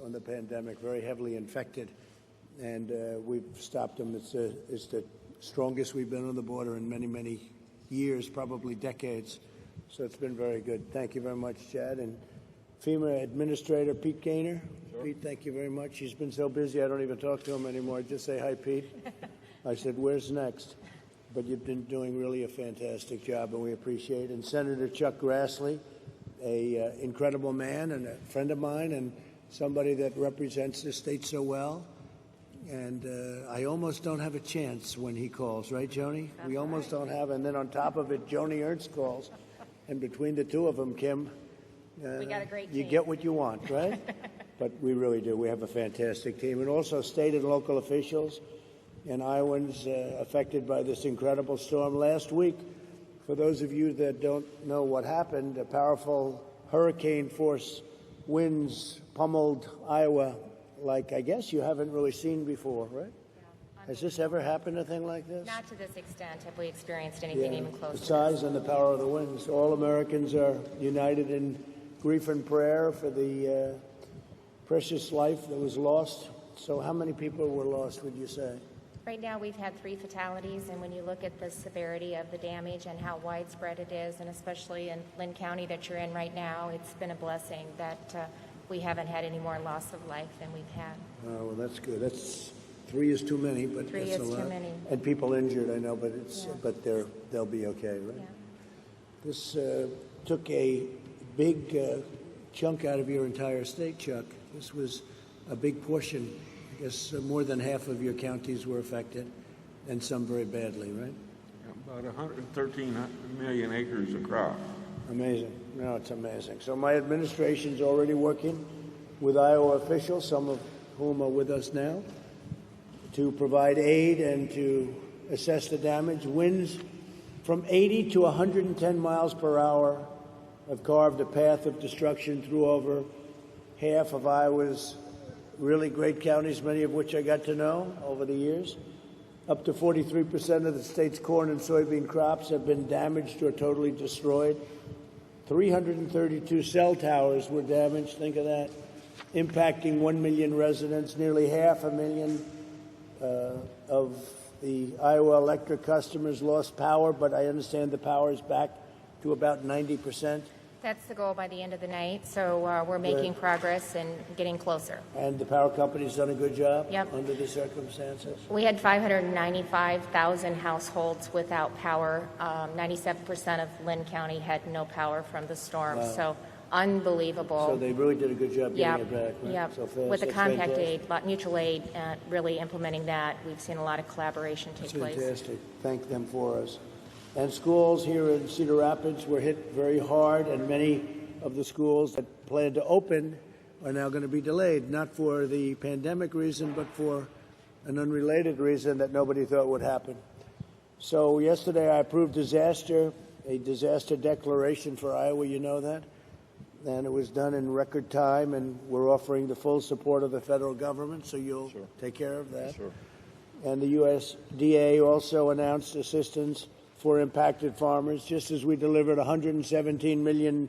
on the pandemic, very heavily infected, and we've stopped them. It's the strongest we've been on the border in many, many years, probably decades. So it's been very good. Thank you very much, Chad. And FEMA Administrator Pete Gaynor. Sure. Pete, thank you very much. He's been so busy I don't even talk to him anymore. Just say hi, Pete. I said, where's next? But you've been doing really a fantastic job, and we appreciate it. And Senator Chuck Grassley, a incredible man and a friend of mine, and somebody that represents the state so well. And I almost don't have a chance when he calls, right, Joni? That's we almost right. don't have. And then on top of it, Joni Ernst calls. And between the two of them, Kim, we got a great team. You get what you want, right? But we really do. We have a fantastic team. And also state and local officials and Iowans affected by this incredible storm. Last week, for those of you that don't know what happened, a powerful hurricane force winds pummeled Iowa like I guess you haven't really seen before, right? Yeah, has this ever happened, a thing like this? Not to this extent. Have we experienced anything even close the to size this? and the power of the winds. All Americans are united in grief and prayer for the precious life that was lost. So how many people were lost, would you say? Right now we've had 3 fatalities, and when you look at the severity of the damage and how widespread it is, and especially in Lynn County that you're in right now, it's been a blessing that we haven't had any more loss of life than we've had. Oh, well, that's good. That's 3 is too many, but 3 that's is a lot. too many. And people injured, I know, but Yeah. but they'll be okay, right? Yeah. This took a big chunk out of your entire state, Chuck. This was a big portion. I guess more than half of your counties were affected, and some very badly, right? About 113 million acres of crop. Amazing. No, it's amazing. So my administration's already working with Iowa officials, some of whom are with us now, to provide aid and to assess the damage. Winds from 80 to 110 miles per hour have carved a path of destruction through over half of Iowa's really great counties, many of which I got to know over the years. Up to 43% of the state's corn and soybean crops have been damaged or totally destroyed. 332 cell towers were damaged, think of that, impacting 1 million residents. Nearly 500,000 of the Iowa Electric customers lost power, but I understand the power is back to about 90%. That's the goal by the end of the night, so we're making progress and getting closer. And the power company's done a good job Yep. under the circumstances? We had 595,000 households without power. 97% of Lynn County had no power from the storm, Wow. so unbelievable. So they really did a good job getting Yep. it back, right? Yep. So fast. With the That's compact fantastic. aid, mutual aid, really implementing that, we've seen a lot of collaboration take That's place. fantastic. Thank them for us. And schools here in Cedar Rapids were hit very hard, and many of the schools that planned to open are now going to be delayed, not for the pandemic reason, but for an unrelated reason that nobody thought would happen. So yesterday I approved a disaster declaration for Iowa, you know that? And it was done in record time, and we're offering the full support of the federal government, so you'll take care of that. Sure. And the USDA also announced assistance for impacted farmers, just as we delivered $117 million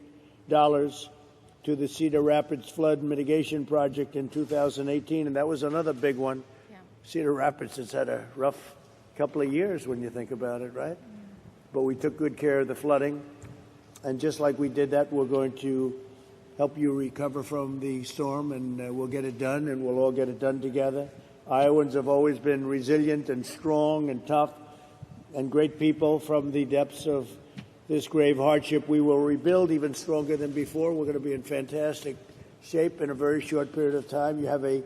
to the Cedar Rapids Flood Mitigation Project in 2018, and that was another big one. Yeah. Cedar Rapids has had a rough couple of years when you think about it, right? But we took good care of the flooding, and just like we did that, we're going to help you recover from the storm, and we'll get it done, and we'll all get it done together. Iowans have always been resilient and strong and tough and great people. From the depths of this grave hardship, we will rebuild even stronger than before. We're going to be in fantastic shape in a very short period of time. You have a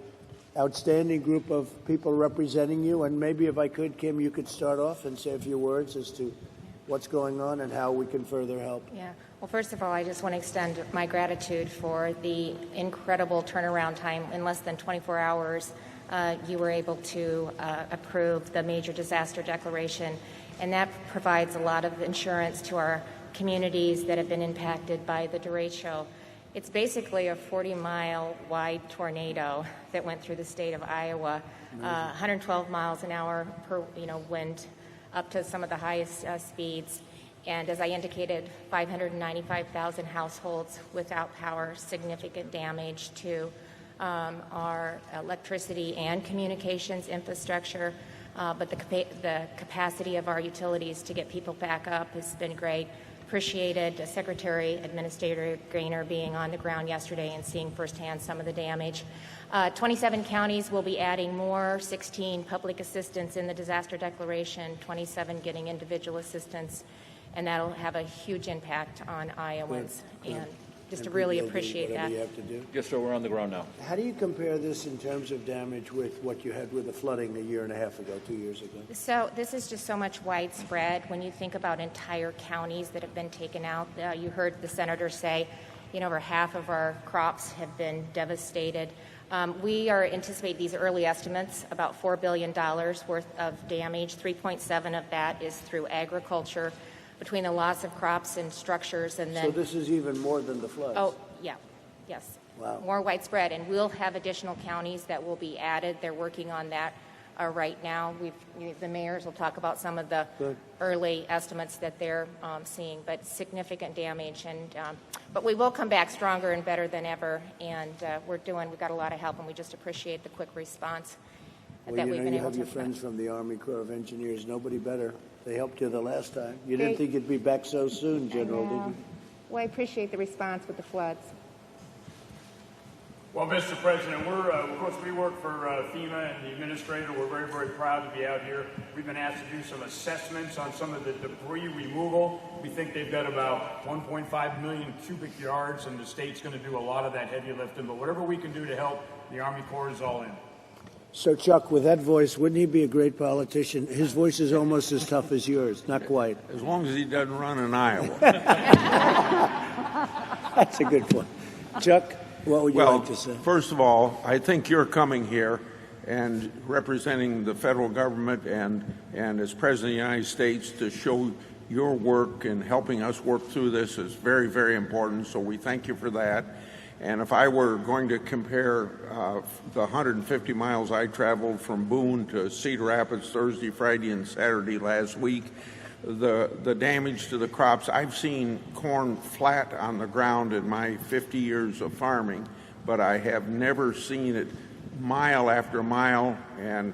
outstanding group of people representing you, and maybe if I could, Kim, you could start off and say a few words as to what's going on and how we can further help. Yeah. Well, first of all, I just want to extend my gratitude for the incredible turnaround time. In less than 24 hours, you were able to approve the major disaster declaration, and that provides a lot of insurance to our communities that have been impacted by the derecho. It's basically a 40-mile wide tornado that went through the state of Iowa, 112 miles an hour per wind, up to some of the highest speeds. And as I indicated, 595,000 households without power, significant damage to our electricity and communications infrastructure, but the capacity of our utilities to get people back up has been great. Appreciated Secretary Administrator Gaynor being on the ground yesterday and seeing firsthand some of the damage. 27 counties will be adding more, 16 public assistance in the disaster declaration, 27 getting individual assistance, and that'll have a huge impact on Iowans. And just to really appreciate that. You have to do. Just so we're on the ground now. How do you compare this in terms of damage with what you had with the flooding a year and a half ago, 2 years ago? So this is just so much widespread. When you think about entire counties that have been taken out, you heard the senator say, over half of our crops have been devastated. We are anticipating these early estimates, about $4 billion worth of damage. 3.7 of that is through agriculture, between the loss of crops and structures, and then... So this is even more than the floods? Oh, yeah, yes. Wow. More widespread, and we'll have additional counties that will be added. They're working on that right now. The mayors will talk about some of the early estimates that they're seeing, but significant damage. But we will come back stronger and better than ever, and we've got a lot of help, and we just appreciate the quick response that we've been you able have to... your friends from the Army Corps of Engineers. Nobody better. They helped you the last time. You didn't think you'd be back so soon, General, did you? Well, I appreciate the response with the floods. Well, Mr. President, of course, we work for FEMA and the administrator. We're very, very proud to be out here. We've been asked to do some assessments on some of the debris removal. We think they've got about 1.5 million cubic yards, and the state's going to do a lot of that heavy lifting. But whatever we can do to help, the Army Corps is all in. So, Chuck, with that voice, wouldn't he be a great politician? His voice is almost as tough as yours. Not quite. As long as he doesn't run in Iowa. That's a good point. Chuck, what would you like to say? First of all, I think you're coming here and representing the federal government and as President of the United States to show your work and helping us work through this is very, very important. So we thank you for that. And if I were going to compare the 150 miles I traveled from Boone to Cedar Rapids Thursday, Friday, and Saturday last week, the damage to the crops, I've seen corn flat on the ground in my 50 years of farming, but I have never seen it mile after mile and,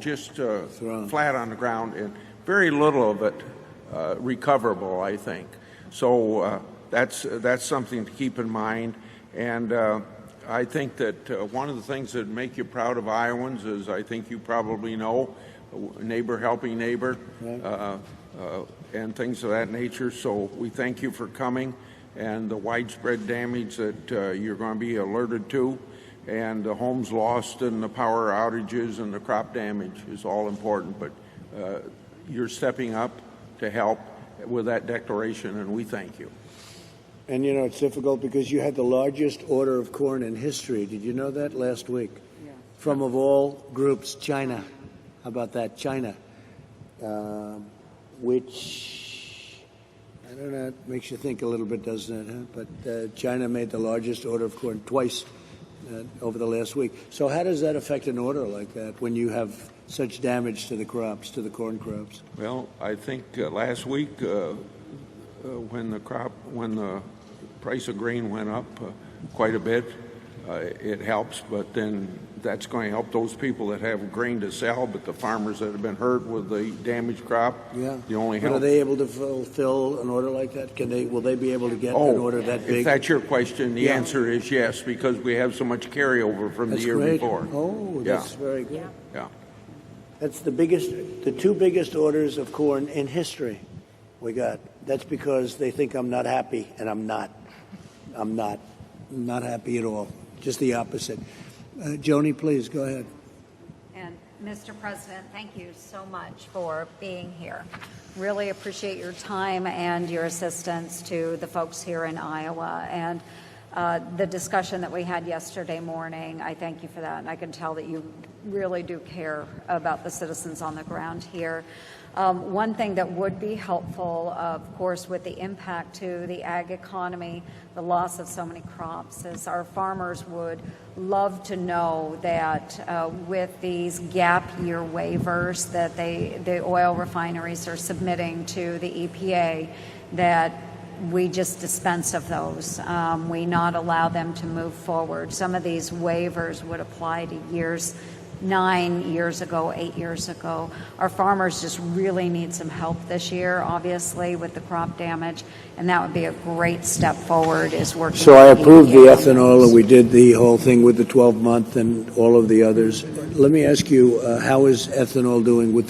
just flat on the ground, and very little of it recoverable, I think. So that's something to keep in mind. And I think that one of the things that make you proud of Iowans is, I think you probably know, neighbor helping neighbor, and things of that nature. So we thank you for coming, and the widespread damage that you're going to be alerted to, and the homes lost and the power outages and the crop damage is all important. But you're stepping up to help with that declaration, and we thank you. And, it's difficult because you had the largest order of corn in history. Did you know that last week? Yeah. From, of all groups, China. How about that? China. Which, I don't know, makes you think a little bit, doesn't it? Huh? But China made the largest order of corn twice over the last week. So how does that affect an order like that when you have such damage to the crops, to the corn crops? Well, I think last week when the price of grain went up quite a bit, it helps, but then that's going to help those people that have grain to sell, but the farmers that have been hurt with the damaged crop, the only help. But are they able to fulfill an order like that? Will they be able to get an order that big? If that's your question, the answer is yes, because we have so much carryover from the year before. Oh, that's very good. Yeah. That's the two biggest orders of corn in history we got. That's because they think I'm not happy, and I'm not. I'm not happy at all. Just the opposite. Joni, please go ahead. And Mr. President, thank you so much for being here. Really appreciate your time and your assistance to the folks here in Iowa. And the discussion that we had yesterday morning, I thank you for that. And I can tell that you really do care about the citizens on the ground here. One thing that would be helpful, of course, with the impact to the ag economy, the loss of so many crops, is our farmers would love to know that with these gap year waivers that the oil refineries are submitting to the EPA, that we just dispense of those. We not allow them to move forward. Some of these waivers would apply to years 9 years ago, 8 years ago. Our farmers just really need some help this year, obviously, with the crop damage, and that would be a great step forward, is working. So I with approved the EPA. ethanol, and we did the whole thing with the 12-month and all of the others. Let me ask you, how is ethanol doing with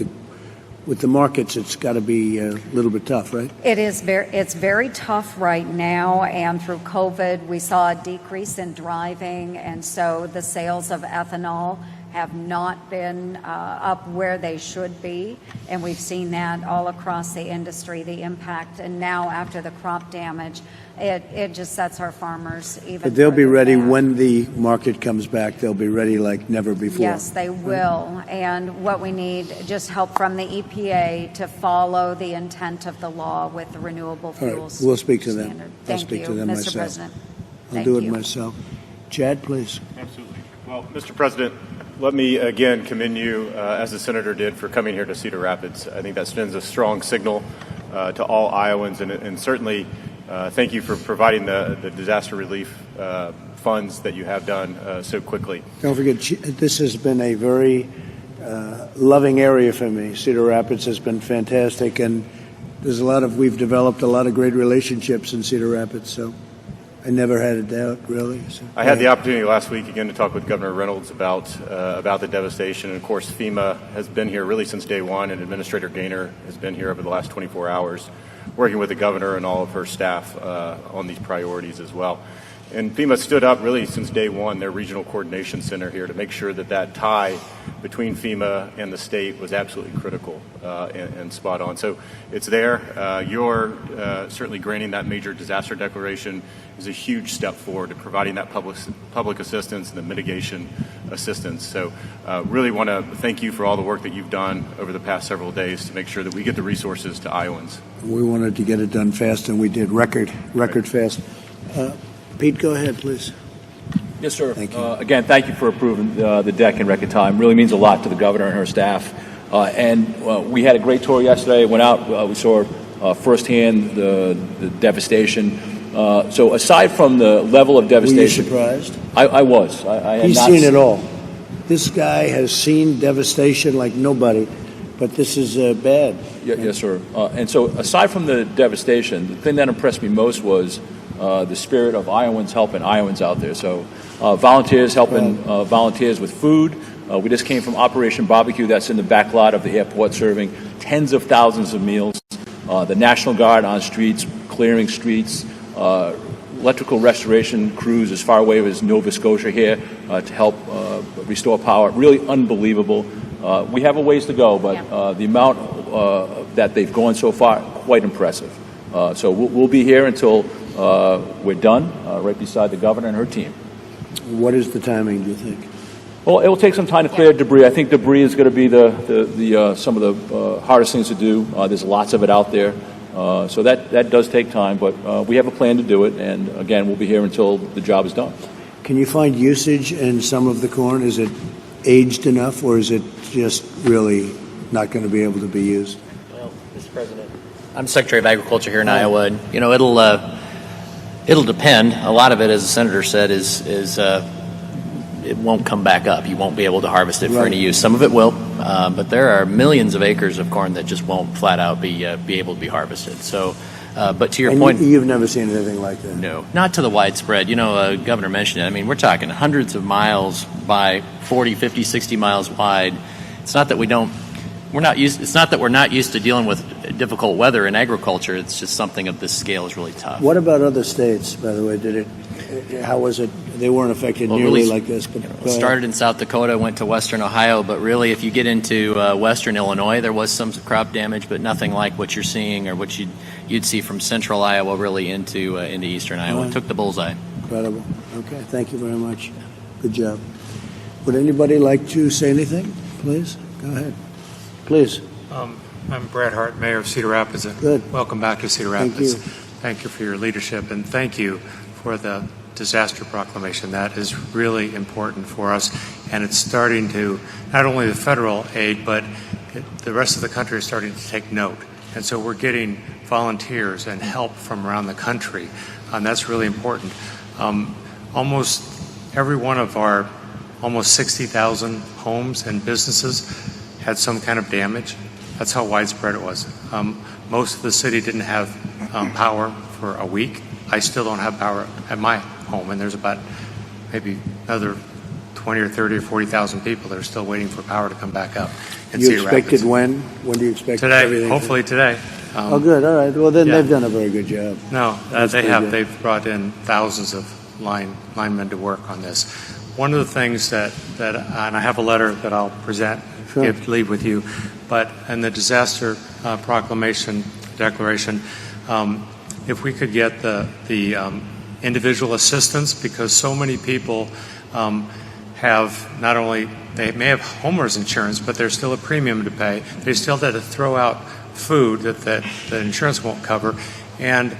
the markets? It's got to be a little bit tough, right? It's very tough right now, and through COVID, we saw a decrease in driving, and so the sales of ethanol have not been up where they should be, and we've seen that all across the industry, the impact. And now, after the crop damage, it just sets our farmers even. But they'll be further ready back. when the market comes back. They'll be ready like never before. Yes, they will. And what we need, just help from the EPA to follow the intent of the law with the renewable All right, fuels. we'll speak to them. standard. I'll Thank speak you, to them Mr. myself. President. I'll Thank do it you. myself. Chad, please. Absolutely. Well, Mr. President, let me again commend you, as the senator did, for coming here to Cedar Rapids. I think that sends a strong signal to all Iowans, and certainly thank you for providing the disaster relief funds that you have done so quickly. Don't forget, this has been a very loving area for me. Cedar Rapids has been fantastic, and we've developed a lot of great relationships in Cedar Rapids, so I never had a doubt, really. So, I had the opportunity last week again to talk with Governor Reynolds about the devastation. And of course, FEMA has been here really since day one, and Administrator Gaynor has been here over the last 24 hours, working with the governor and all of her staff on these priorities as well. And FEMA stood up really since day one, their regional coordination center here, to make sure that tie between FEMA and the state was absolutely critical and spot on. So it's there. You're certainly granting that major disaster declaration is a huge step forward to providing that public assistance and the mitigation assistance. So really want to thank you for all the work that you've done over the past several days to make sure that we get the resources to Iowans. we wanted to get it done fast, and we did record fast. Pete, go ahead, please. Yes, sir. Thank you. Again, thank you for approving the deck in record time. Really means a lot to the governor and her staff. And we had a great tour yesterday. Went out. We saw firsthand the devastation. So aside from the level of devastation, Were you surprised? I was. I had He's not seen it all. This guy has seen devastation like nobody, but this is bad. Yes, sir. And so aside from the devastation, the thing that impressed me most was the spirit of Iowans helping Iowans out there. So volunteers helping volunteers with food. We just came from Operation Barbecue that's in the back lot of the airport, serving tens of thousands of meals. The National Guard on streets, clearing streets. Electrical restoration crews as far away as Nova Scotia here to help restore power. Really unbelievable. We have a ways to go, but the amount that they've gone so far, quite impressive. So we'll be here until we're done, right beside the governor and her team. What is the timing, do you think? Well, it will take some time to clear debris. I think debris is going to be the some of the hardest things to do. There's lots of it out there. So that does take time, but we have a plan to do it. And again, we'll be here until the job is done. Can you find usage in some of the corn? Is it aged enough, or is it just really not going to be able to be used? Well, Mr. President, I'm Secretary of Agriculture here in Iowa, and it'll depend. A lot of it, as the senator said, is it won't come back up. You won't be able to harvest it for any use. Some of it will, but there are millions of acres of corn that just won't flat out be able to be harvested. So, but to your point, you've never seen anything like that. no, not to the widespread. Governor mentioned it. I mean, we're talking hundreds of miles by 40, 50, 60 miles wide. It's not that It's not that we're not used to dealing with difficult weather in agriculture. It's just something of this scale is really tough. What about other states, by the way? How was it? They weren't affected nearly like this. But It started in South Dakota, went to western Ohio, but really if you get into western Illinois, there was some crop damage, but nothing like what you're seeing or what you'd see from central Iowa really into eastern Iowa. It took the bullseye. Incredible. Okay, thank you very much. Good job. Would anybody like to say anything? Please, go ahead. Please. I'm Brad Hart, Mayor of Cedar Rapids. Good. Welcome back to Cedar Thank Rapids. you. Thank you for your leadership, and thank you for the disaster proclamation. That is really important for us, and it's starting to, not only the federal aid, but the rest of the country is starting to take note. And so we're getting volunteers and help from around the country, and that's really important. Almost every one of our almost 60,000 homes and businesses had some kind of damage. That's how widespread it was. Most of the city didn't have power for a week. I still don't have power at my home, and there's about maybe another 20 or 30 or 40,000 people that are still waiting for power to come back up in You Cedar expect Rapids. it when? When do you expect Today, everything? hopefully today. Oh, good. All right. Well, then yeah. they've done a very good job. No, That's they pretty have. good. They've brought in thousands of linemen to work on this. One of the things that and I have a letter that I'll present, Sure. leave with you, but in the disaster proclamation declaration, if we could get the individual assistance, because so many people have not only, they may have homeowners insurance, but there's still a premium to pay. They still have to throw out food that insurance won't cover. And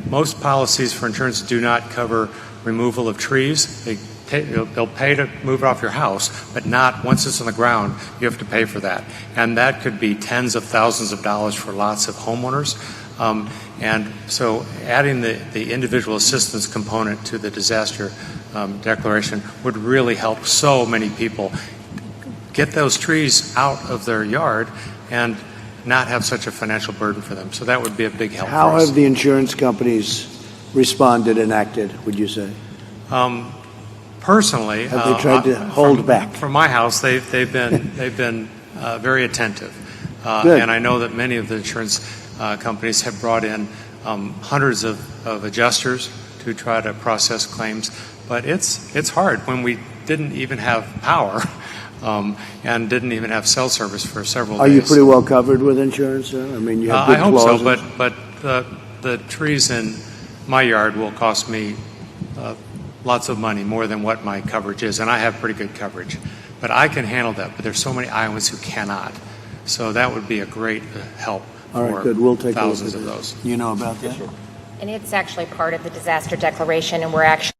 most policies for insurance do not cover removal of trees. They'll pay to move it off your house, but not once it's on the ground, you have to pay for that. And that could be tens of thousands of dollars for lots of homeowners. And so adding the individual assistance component to the disaster declaration would really help so many people get those trees out of their yard and not have such a financial burden for them. So that would be a big help How for us. have the insurance companies responded and acted, would you say? Personally, Have they tried to hold back? From my house, they've been very attentive, Good. and I know that many of the insurance companies have brought in hundreds of adjusters to try to process claims. But it's hard when we didn't even have power and didn't even have cell service for several days. Are you pretty well covered with insurance, sir? I mean, you have good I hope so, clauses? but the trees in my yard will cost me lots of money, more than what my coverage is, and I have pretty good coverage. But I can handle that, but there's so many Iowans who cannot. So that would be a great help All right, for good. We'll take thousands a of look at those. it. You know about that? And it's actually part of the disaster declaration, and we're actually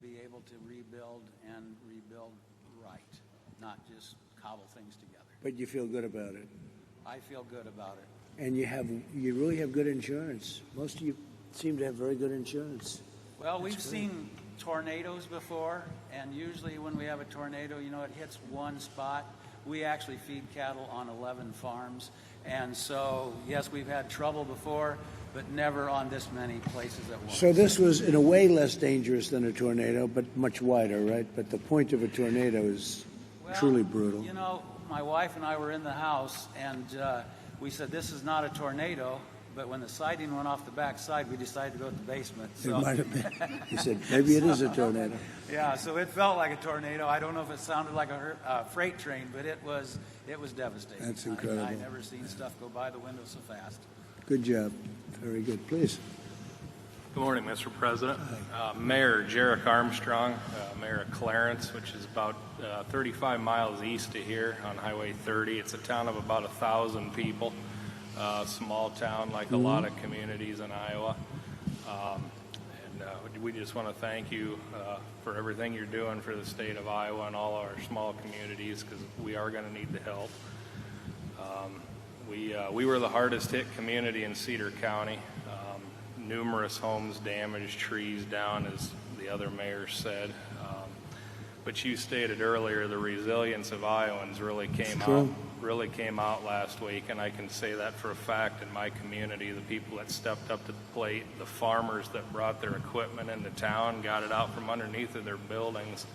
Be able to rebuild and rebuild right, not just cobble things together. But you feel good about it. I feel good about it. And you really have good insurance. Most of you seem to have very good insurance. Well, we've seen tornadoes before, and usually when we have a tornado, you know, it hits one spot. We actually feed cattle on 11 farms, and so, yes, we've had trouble before, but never on this many places at once. So this was, in a way, less dangerous than a tornado, but much wider, right? But the point of a tornado is truly brutal. You know, my wife and I were in the house, and we said, this is not a tornado, but when the siding went off the back side, we decided to go to the basement. So. It might have been. He said, maybe it is a tornado. Yeah, so it felt like a tornado. I don't know if it sounded like a freight train, but it was devastating. That's incredible. I've never seen stuff go by the window so fast. Good job. Very good. Please. Good morning, Mr. President. Mayor Jarek Armstrong, Mayor of Clarence, which is about 35 miles east of here on Highway 30. It's a town of about 1,000 people, small town like a lot of communities in Iowa. And we just want to thank you for everything you're doing for the state of Iowa and all our small communities, because we are going to need the help. We were the hardest hit community in Cedar County. Numerous homes damaged, trees down, as the other mayors said. But you stated earlier the resilience of Iowans really came out last week, and I can say that for a fact in my community. The people that stepped up to the plate, the farmers that brought their equipment into town, got it out from underneath of their buildings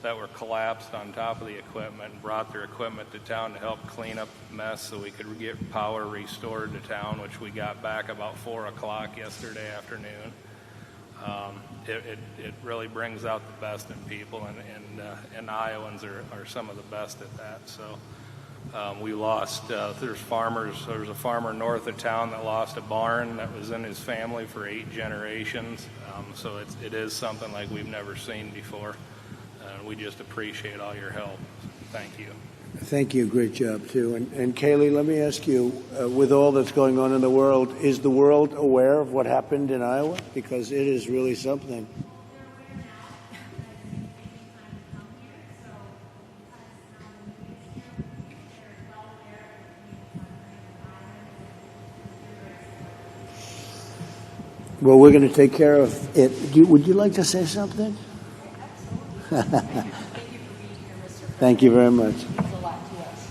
that were collapsed on top of the equipment, and brought their equipment to town to help clean up the mess so we could get power restored to town, which we got back about 4 o'clock yesterday afternoon. It really brings out the best in people, and Iowans are some of the best at that. So we lost, there's a farmer north of town that lost a barn that was in his family for 8 generations. So it is something like we've never seen before. We just appreciate all your help. Thank you. Thank you. Great job, too. And Kaylee, let me ask you, with all that's going on in the world, is the world aware of what happened in Iowa? Because it is really something. Well, we're going to take care of it. Would you like to say something? Thank you very much. It means a lot to us.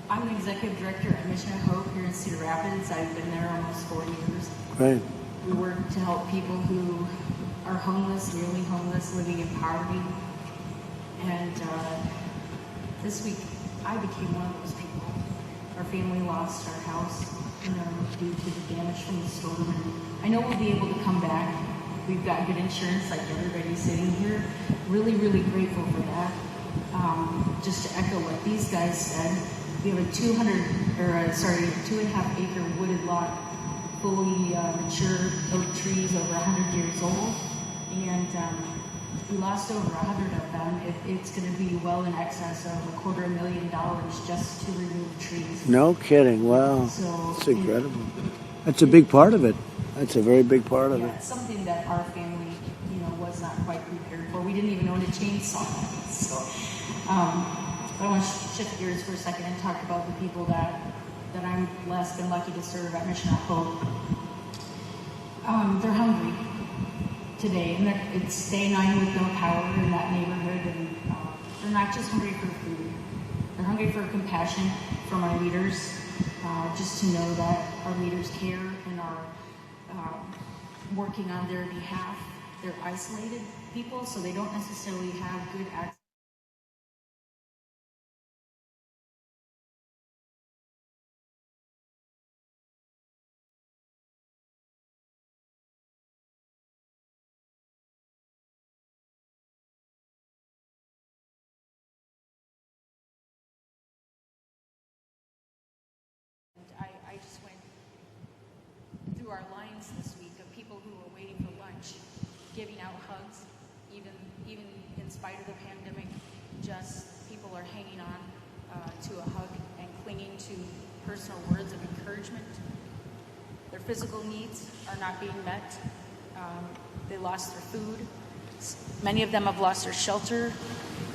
I'm the executive director at Mission of Hope here in Cedar Rapids. I've been there almost 4 years. Right. We work to help people who are homeless, nearly homeless, living in poverty. And this week, I became one of those people. Our family lost our house due to the damage from the storm. And I know we'll be able to come back. We've got good insurance, like everybody sitting here. Really, really grateful for that. Just to echo what these guys said, we have a 2.5 acre wooded lot, fully mature oak trees over 100 years old, and we lost over 100 of them. It's going to be well in excess of $250,000 just to remove trees. No kidding. Wow. It's incredible. That's a big part of it. That's a very big part of it. It's something that our family, was not quite prepared for. We didn't even own a chainsaw. So, but I want to shift gears for a second and talk about the people that I'm blessed and lucky to serve at Mission of Hope. They're hungry today, and it's day 9 with no power in that neighborhood, and they're not just hungry for food. They're hungry for compassion from our leaders, just to know that our leaders care and are working on their behalf. They're isolated people, so they don't necessarily have good access. I just went through our lines this week of people who were waiting for lunch, giving out hugs, even in spite of the pandemic. Just people are hanging on to a hug and clinging to personal words of encouragement. Their physical needs are not being met. They lost their food. Many of them have lost their shelter.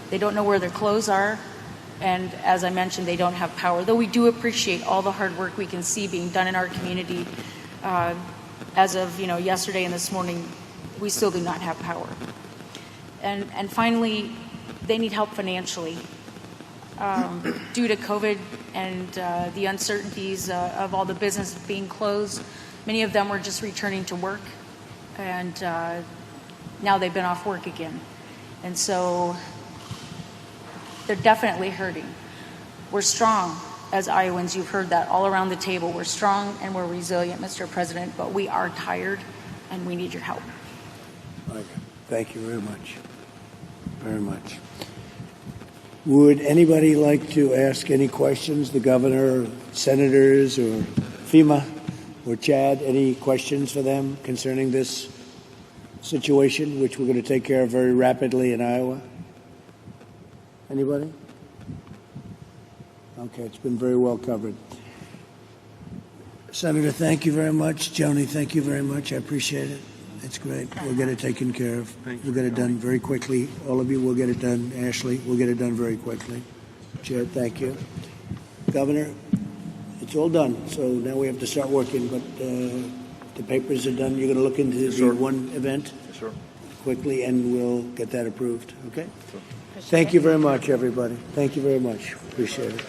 They don't know where their clothes are. And as I mentioned, they don't have power. Though we do appreciate all the hard work we can see being done in our community, as of yesterday and this morning, we still do not have power. And finally, they need help financially. Due to COVID and the uncertainties of all the business being closed, many of them were just returning to work, and now they've been off work again. And so they're definitely hurting. We're strong as Iowans. You've heard that all around the table. We're strong and we're resilient, Mr. President, but we are tired and we need your help. Thank you very much. Very much. Would anybody like to ask any questions? The governor, senators, or FEMA, or Chad, any questions for them concerning this situation, which we're going to take care of very rapidly in Iowa? Anybody? Okay, it's been very well covered. Senator, thank you very much. Joni, thank you very much. I appreciate it. It's great. We'll get it taken care of. We'll get it done very quickly. All of you will get it done. Ashley, we'll get it done very quickly. Chair, thank you. Governor, it's all done. So now we have to start working, but the papers are done. You're going to look into the one event quickly, and we'll get that approved. Okay? Thank you very much, everybody. Thank you very much. Appreciate it.